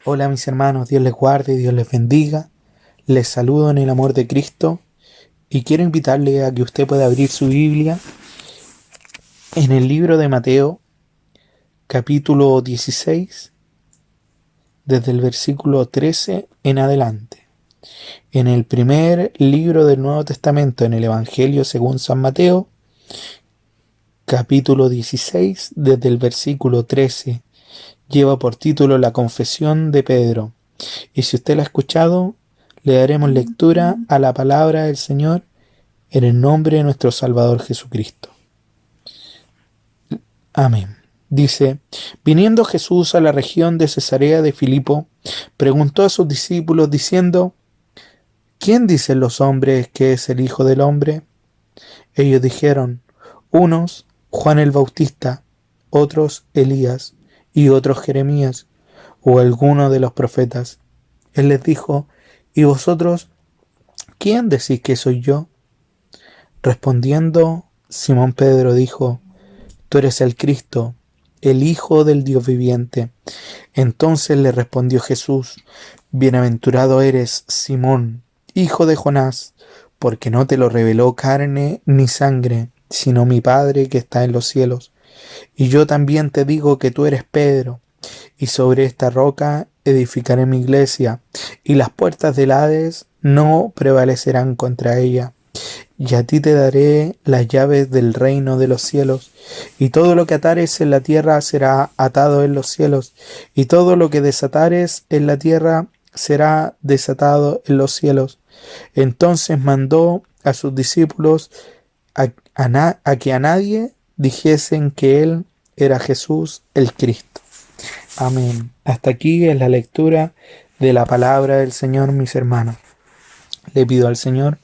Hola mis hermanos, Dios les guarde, Dios les bendiga. Les saludo en el amor de Cristo y quiero invitarle a que usted pueda abrir su Biblia en el libro de Mateo, capítulo 16, desde el versículo 13 en adelante. En el primer libro del Nuevo Testamento, en el Evangelio según San Mateo, capítulo 16, desde el versículo 13, lleva por título La confesión de Pedro. Y si usted la ha escuchado, le daremos lectura a la palabra del Señor en el nombre de nuestro Salvador Jesucristo. Amén. Dice: viniendo Jesús a la región de Cesarea de Filipo, preguntó a sus discípulos diciendo: ¿quién dicen los hombres que es el Hijo del Hombre? Ellos dijeron: unos, Juan el Bautista, otros Elías, y otros Jeremías, o alguno de los profetas. Él les dijo: ¿y vosotros quién decís que soy yo? Respondiendo, Simón Pedro dijo: tú eres el Cristo, el Hijo del Dios viviente. Entonces le respondió Jesús: bienaventurado eres, Simón, hijo de Jonás, porque no te lo reveló carne ni sangre, sino mi Padre que está en los cielos. Y yo también te digo que tú eres Pedro, y sobre esta roca edificaré mi iglesia, y las puertas del Hades no prevalecerán contra ella. Y a ti te daré las llaves del reino de los cielos, y todo lo que atares en la tierra será atado en los cielos, y todo lo que desatares en la tierra será desatado en los cielos. Entonces mandó a sus discípulos a que a nadie dijesen que él era Jesús el Cristo. Amén. Hasta aquí es la lectura de la palabra del Señor, mis hermanos. Le pido al Señor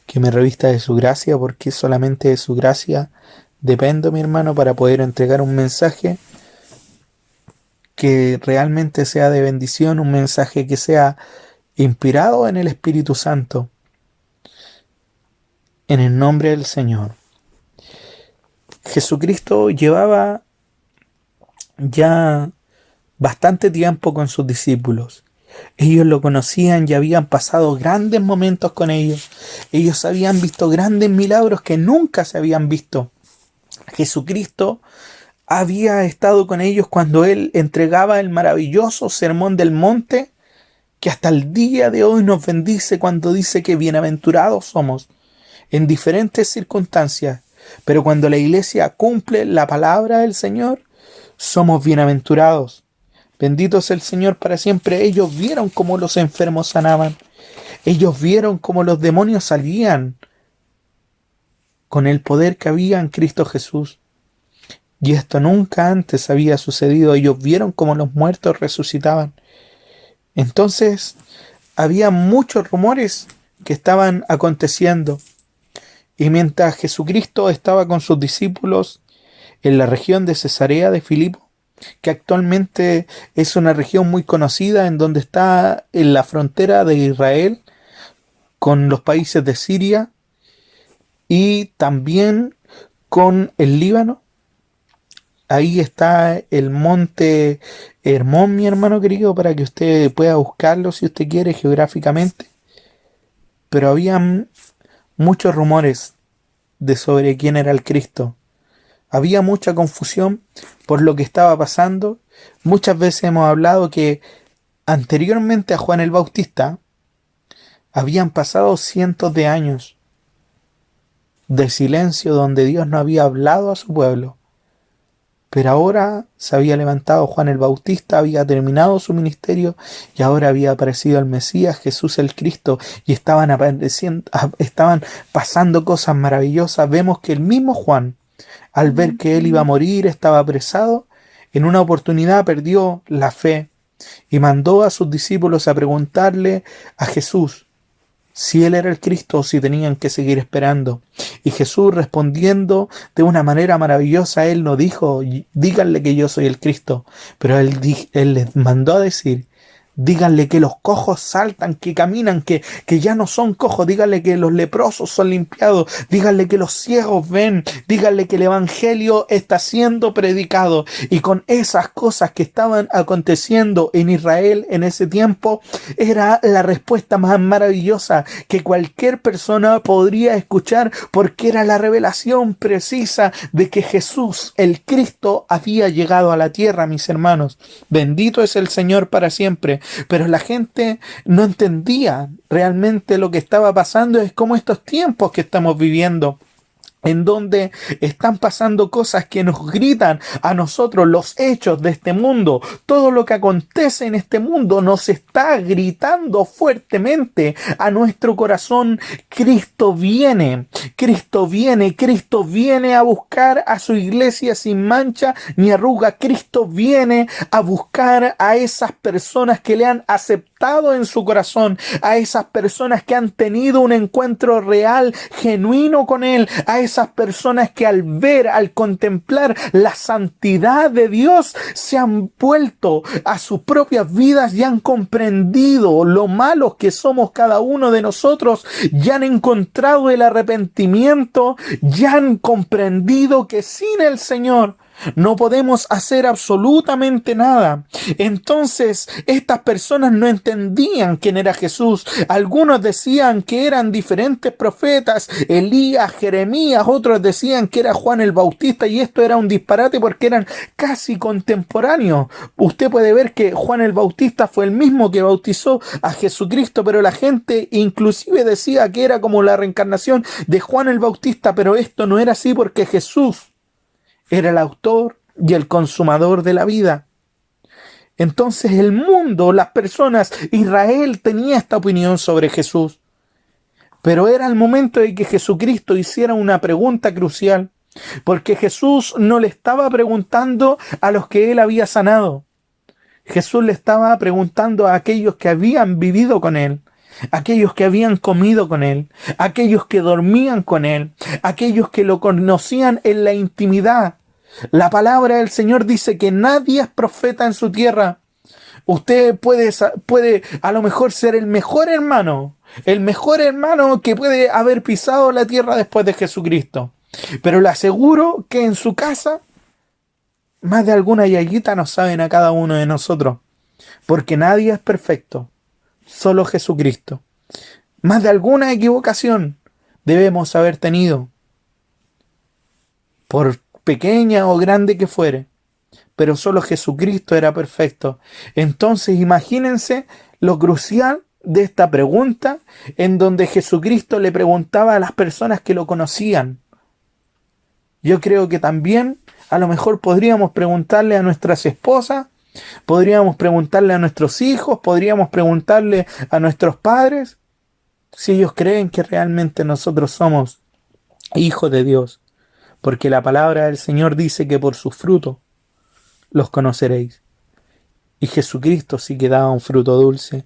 que me revista de su gracia, porque solamente de su gracia dependo, mi hermano, para poder entregar un mensaje que realmente sea de bendición, un mensaje que sea inspirado en el Espíritu Santo. En el nombre del Señor. Jesucristo llevaba ya bastante tiempo con sus discípulos. Ellos lo conocían y habían pasado grandes momentos con ellos. Ellos habían visto grandes milagros que nunca se habían visto. Jesucristo había estado con ellos cuando Él entregaba el maravilloso sermón del monte, que hasta el día de hoy nos bendice cuando dice que bienaventurados somos en diferentes circunstancias. Pero cuando la iglesia cumple la palabra del Señor, somos bienaventurados. Bendito es el Señor para siempre. Ellos vieron cómo los enfermos sanaban. Ellos vieron cómo los demonios salían con el poder que había en Cristo Jesús. Y esto nunca antes había sucedido. Ellos vieron cómo los muertos resucitaban. Entonces, había muchos rumores que estaban aconteciendo. Y mientras Jesucristo estaba con sus discípulos en la región de Cesarea de Filipo, que actualmente es una región muy conocida en donde está en la frontera de Israel con los países de Siria y también con el Líbano. Ahí está el monte Hermón, mi hermano querido, para que usted pueda buscarlo si usted quiere geográficamente. Pero había muchos rumores de sobre quién era el Cristo. Había mucha confusión por lo que estaba pasando. Muchas veces hemos hablado que anteriormente a Juan el Bautista habían pasado cientos de años de silencio donde Dios no había hablado a su pueblo. Pero ahora se había levantado Juan el Bautista, había terminado su ministerio y ahora había aparecido el Mesías, Jesús el Cristo, y estaban pasando cosas maravillosas. Vemos que el mismo Juan, al ver que él iba a morir, estaba apresado, en una oportunidad perdió la fe y mandó a sus discípulos a preguntarle a Jesús si él era el Cristo o si tenían que seguir esperando. Y Jesús, respondiendo de una manera maravillosa, él no dijo: díganle que yo soy el Cristo, pero él les mandó a decir: Díganle que los cojos saltan, que caminan, que ya no son cojos. Díganle que los leprosos son limpiados. Díganle que los ciegos ven. Díganle que el evangelio está siendo predicado. Y con esas cosas que estaban aconteciendo en Israel en ese tiempo, era la respuesta más maravillosa que cualquier persona podría escuchar, porque era la revelación precisa de que Jesús, el Cristo, había llegado a la tierra, mis hermanos. Bendito es el Señor para siempre. Pero la gente no entendía realmente lo que estaba pasando. Es como estos tiempos que estamos viviendo, en donde están pasando cosas que nos gritan a nosotros, los hechos de este mundo. Todo lo que acontece en este mundo nos está gritando fuertemente a nuestro corazón: Cristo viene, Cristo viene, Cristo viene a buscar a su iglesia sin mancha ni arruga. Cristo viene a buscar a esas personas que le han aceptado en su corazón, a esas personas que han tenido un encuentro real, genuino con Él, a esas personas que al ver, al contemplar la santidad de Dios, se han vuelto a sus propias vidas y han comprendido lo malos que somos cada uno de nosotros, ya han encontrado el arrepentimiento, ya han comprendido que sin el Señor no podemos hacer absolutamente nada. Entonces, estas personas no entendían quién era Jesús. Algunos decían que eran diferentes profetas, Elías, Jeremías, otros decían que era Juan el Bautista, y esto era un disparate porque eran casi contemporáneos. Usted puede ver que Juan el Bautista fue el mismo que bautizó a Jesucristo, pero la gente inclusive decía que era como la reencarnación de Juan el Bautista, pero esto no era así, porque Jesús era el autor y el consumador de la vida. Entonces el mundo, las personas, Israel tenía esta opinión sobre Jesús. Pero era el momento de que Jesucristo hiciera una pregunta crucial, porque Jesús no le estaba preguntando a los que él había sanado. Jesús le estaba preguntando a aquellos que habían vivido con él, aquellos que habían comido con él, aquellos que dormían con él, aquellos que lo conocían en la intimidad. La palabra del Señor dice que nadie es profeta en su tierra. Usted puede a lo mejor ser el mejor hermano que puede haber pisado la tierra después de Jesucristo, pero le aseguro que en su casa más de alguna yayita nos saben a cada uno de nosotros, porque nadie es perfecto. Solo Jesucristo. Más de alguna equivocación debemos haber tenido, por pequeña o grande que fuere, pero solo Jesucristo era perfecto. Entonces imagínense lo crucial de esta pregunta, en donde Jesucristo le preguntaba a las personas que lo conocían. Yo creo que también a lo mejor podríamos preguntarle a nuestras esposas, podríamos preguntarle a nuestros hijos, podríamos preguntarle a nuestros padres, si ellos creen que realmente nosotros somos hijos de Dios. Porque la palabra del Señor dice que por sus frutos los conoceréis. Y Jesucristo sí que daba un fruto dulce.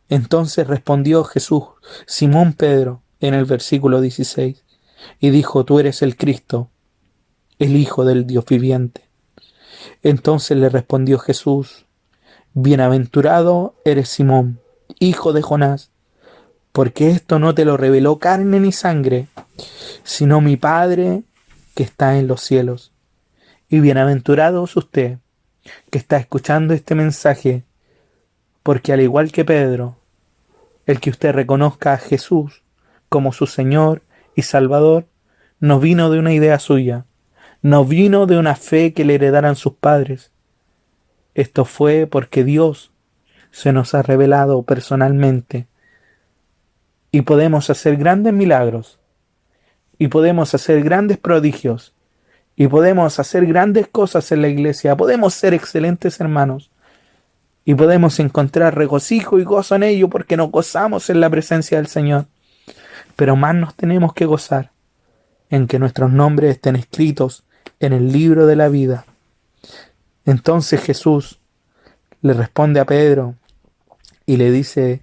Entonces respondió Jesús, Simón Pedro, en el versículo 16, y dijo: tú eres el Cristo, el Hijo del Dios viviente. Entonces le respondió Jesús: bienaventurado eres Simón, hijo de Jonás, porque esto no te lo reveló carne ni sangre, sino mi Padre que está en los cielos. Y bienaventurado es usted que está escuchando este mensaje, porque al igual que Pedro, el que usted reconozca a Jesús como su Señor y Salvador, no vino de una idea suya, no vino de una fe que le heredaran sus padres. Esto fue porque Dios se nos ha revelado personalmente. Y podemos hacer grandes milagros, y podemos hacer grandes prodigios, y podemos hacer grandes cosas en la iglesia, podemos ser excelentes hermanos, y podemos encontrar regocijo y gozo en ello porque nos gozamos en la presencia del Señor. Pero más nos tenemos que gozar en que nuestros nombres estén escritos en el libro de la vida. Entonces Jesús le responde a Pedro y le dice: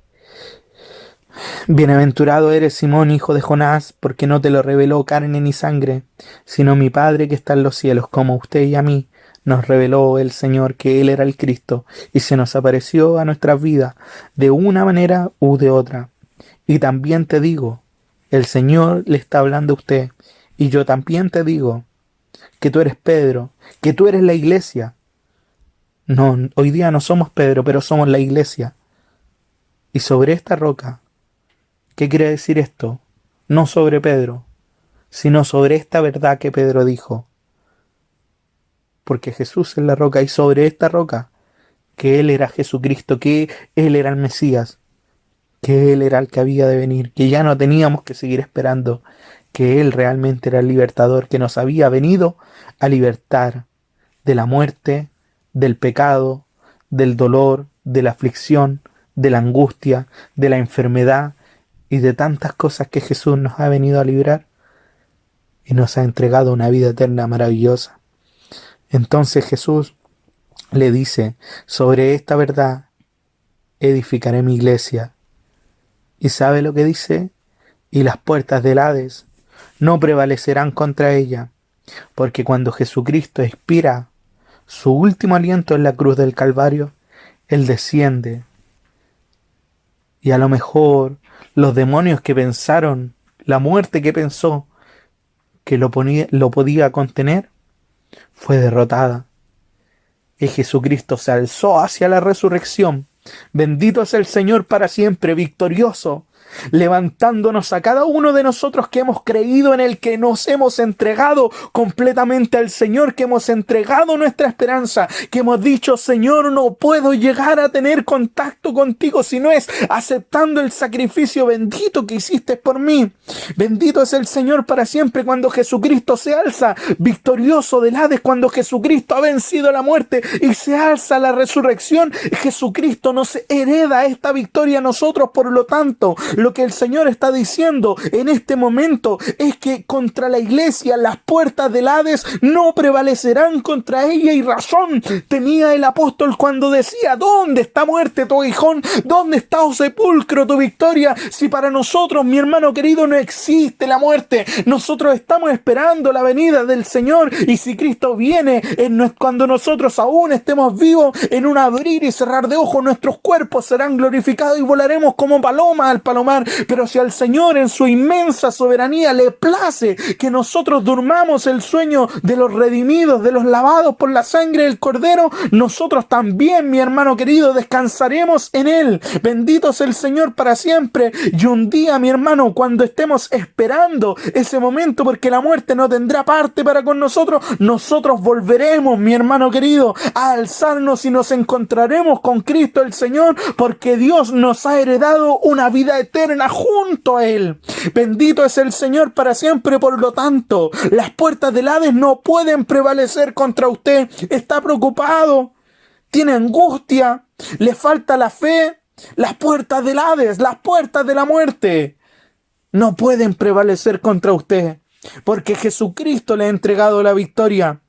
bienaventurado eres Simón, hijo de Jonás, porque no te lo reveló carne ni sangre, sino mi Padre que está en los cielos. Como a usted y a mí nos reveló el Señor que Él era el Cristo y se nos apareció a nuestras vidas de una manera u de otra. Y también te digo, el Señor le está hablando a usted, y yo también te digo que tú eres Pedro, que tú eres la iglesia. No, hoy día no somos Pedro, pero somos la iglesia. Y sobre esta roca, ¿qué quiere decir esto? No sobre Pedro, sino sobre esta verdad que Pedro dijo. Porque Jesús es la roca, y sobre esta roca, que Él era Jesucristo, que Él era el Mesías, que Él era el que había de venir, que ya no teníamos que seguir esperando, que Él realmente era el libertador, que nos había venido a libertar de la muerte, del pecado, del dolor, de la aflicción, de la angustia, de la enfermedad y de tantas cosas que Jesús nos ha venido a librar y nos ha entregado una vida eterna maravillosa. Entonces Jesús le dice, sobre esta verdad edificaré mi iglesia. ¿Y sabe lo que dice? Y las puertas del Hades no prevalecerán contra ella, porque cuando Jesucristo expira su último aliento en la cruz del Calvario, Él desciende. Y a lo mejor los demonios que pensaron, la muerte que pensó que lo podía contener, fue derrotada. Y Jesucristo se alzó hacia la resurrección. Bendito es el Señor para siempre, victorioso, levantándonos a cada uno de nosotros que hemos creído en Él, que nos hemos entregado completamente al Señor, que hemos entregado nuestra esperanza, que hemos dicho, Señor, no puedo llegar a tener contacto contigo si no es aceptando el sacrificio bendito que hiciste por mí. Bendito es el Señor para siempre cuando Jesucristo se alza victorioso del Hades, cuando Jesucristo ha vencido la muerte y se alza la resurrección. Jesucristo nos hereda esta victoria a nosotros. Por lo tanto, lo que el Señor está diciendo en este momento es que contra la iglesia las puertas del Hades no prevalecerán contra ella, y razón tenía el apóstol cuando decía, ¿dónde está muerte tu aguijón? ¿Dónde está, oh sepulcro, tu victoria? Si para nosotros, mi hermano querido, no existe la muerte, nosotros estamos esperando la venida del Señor, y si Cristo viene cuando nosotros aún estemos vivos, en un abrir y cerrar de ojos nuestros cuerpos serán glorificados y volaremos como palomas al palomar. Pero si al Señor en su inmensa soberanía le place que nosotros durmamos el sueño de los redimidos, de los lavados por la sangre del Cordero, nosotros también, mi hermano querido, descansaremos en Él. Bendito es el Señor para siempre. Y un día, mi hermano, cuando estemos esperando ese momento, porque la muerte no tendrá parte para con nosotros, nosotros volveremos, mi hermano querido, a alzarnos y nos encontraremos con Cristo el Señor, porque Dios nos ha heredado una vida eterna junto a Él. Bendito es el Señor para siempre. Por lo tanto, las puertas del Hades no pueden prevalecer contra usted. Está preocupado, tiene angustia, le falta la fe. Las puertas del Hades, las puertas de la muerte, no pueden prevalecer contra usted, porque Jesucristo le ha entregado la victoria.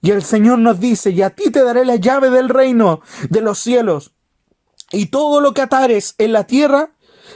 Y el Señor nos dice, y a ti te daré la llave del reino de los cielos, y todo lo que atares en la tierra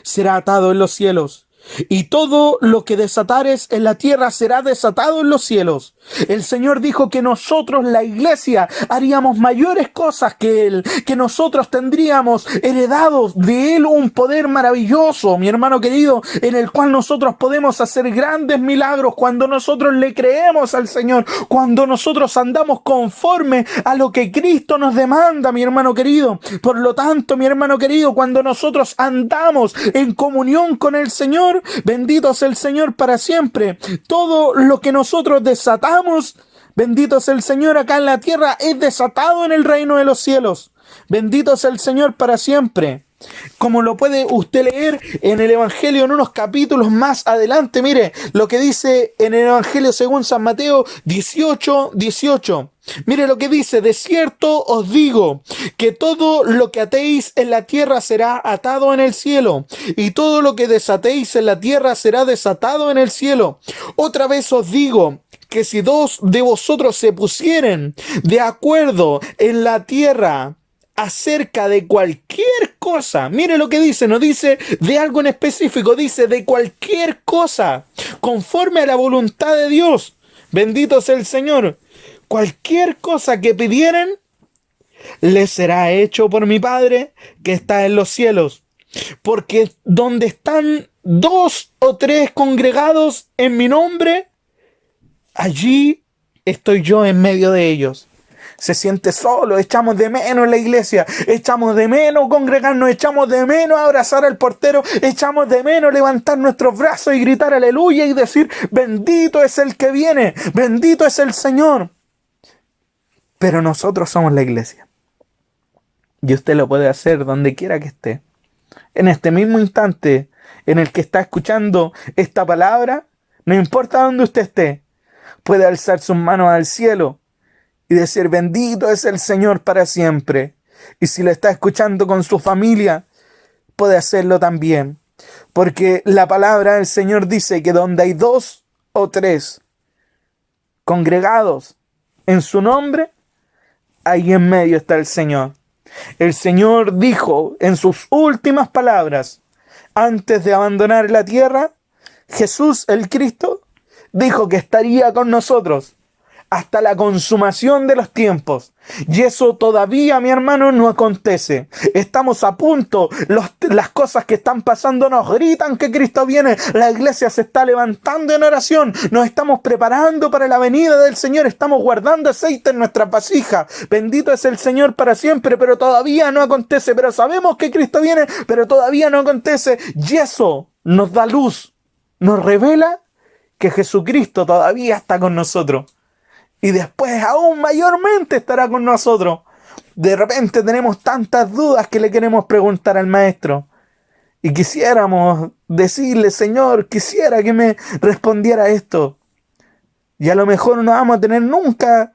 será atado en los cielos, y todo lo que desatares en la tierra será desatado en los cielos. El Señor dijo que nosotros, la iglesia, haríamos mayores cosas que Él, que nosotros tendríamos heredado de Él un poder maravilloso, mi hermano querido, en el cual nosotros podemos hacer grandes milagros cuando nosotros le creemos al Señor, cuando nosotros andamos conforme a lo que Cristo nos demanda, mi hermano querido. Por lo tanto, mi hermano querido, cuando nosotros andamos en comunión con el Señor, bendito es el Señor para siempre. Todo lo que nosotros desatamos, bendito es el Señor acá en la tierra, es desatado en el reino de los cielos. Bendito es el Señor para siempre. Como lo puede usted leer en el Evangelio en unos capítulos más adelante, mire lo que dice en el Evangelio según San Mateo 18:18. Mire lo que dice: de cierto os digo que todo lo que atéis en la tierra será atado en el cielo, y todo lo que desatéis en la tierra será desatado en el cielo. Otra vez os digo que si dos de vosotros se pusieren de acuerdo en la tierra acerca de cualquier cosa, mire lo que dice, no dice de algo en específico, dice de cualquier cosa, conforme a la voluntad de Dios, bendito sea el Señor, cualquier cosa que pidieren, les será hecho por mi Padre que está en los cielos. Porque donde están 2 o 3 congregados en mi nombre, allí estoy yo en medio de ellos. Se siente solo, echamos de menos la iglesia, echamos de menos congregarnos, echamos de menos abrazar al portero, echamos de menos levantar nuestros brazos y gritar aleluya y decir bendito es el que viene, bendito es el Señor. Pero nosotros somos la iglesia. Y usted lo puede hacer donde quiera que esté. En este mismo instante en el que está escuchando esta palabra, no importa dónde usted esté, puede alzar sus manos al cielo y decir bendito es el Señor para siempre. Y si lo está escuchando con su familia, puede hacerlo también. Porque la palabra del Señor dice que donde hay 2 o 3 congregados en su nombre, ahí en medio está el Señor. El Señor dijo en sus últimas palabras, antes de abandonar la tierra, Jesús el Cristo dijo que estaría con nosotros hasta la consumación de los tiempos. Y eso todavía, mi hermano, no acontece. Estamos a punto. Las cosas que están pasando nos gritan que Cristo viene. La iglesia se está levantando en oración. Nos estamos preparando para la venida del Señor. Estamos guardando aceite en nuestra vasija. Bendito es el Señor para siempre, pero todavía no acontece. Pero sabemos que Cristo viene, pero todavía no acontece. Y eso nos da luz. Nos revela que Jesucristo todavía está con nosotros. Y después aún mayormente estará con nosotros. De repente tenemos tantas dudas que le queremos preguntar al Maestro. Y quisiéramos decirle, Señor, quisiera que me respondiera esto. Y a lo mejor no vamos a tener nunca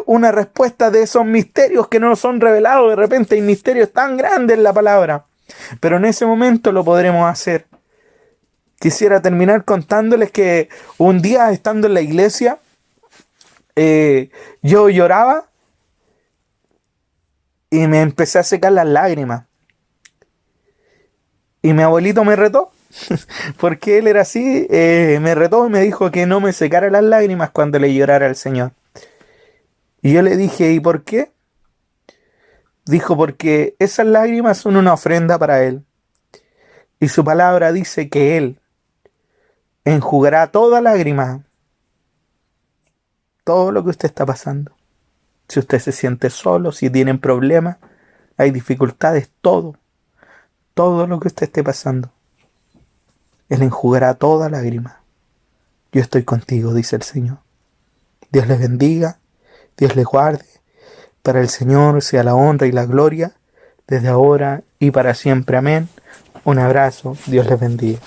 una respuesta de esos misterios que no nos son revelados. De repente hay misterios tan grandes en la palabra. Pero en ese momento lo podremos hacer. Quisiera terminar contándoles que un día estando en la iglesia, yo lloraba y me empecé a secar las lágrimas. Y mi abuelito me retó, porque él era así, me retó y me dijo que no me secara las lágrimas cuando le llorara al Señor. Y yo le dije, ¿y por qué? Dijo, porque esas lágrimas son una ofrenda para Él. Y su palabra dice que Él enjugará toda lágrima. Todo lo que usted está pasando. Si usted se siente solo, si tienen problemas, hay dificultades, todo lo que usted esté pasando, Él enjugará toda lágrima. Yo estoy contigo, dice el Señor. Dios les bendiga, Dios les guarde. Para el Señor sea la honra y la gloria, desde ahora y para siempre. Amén. Un abrazo, Dios les bendiga.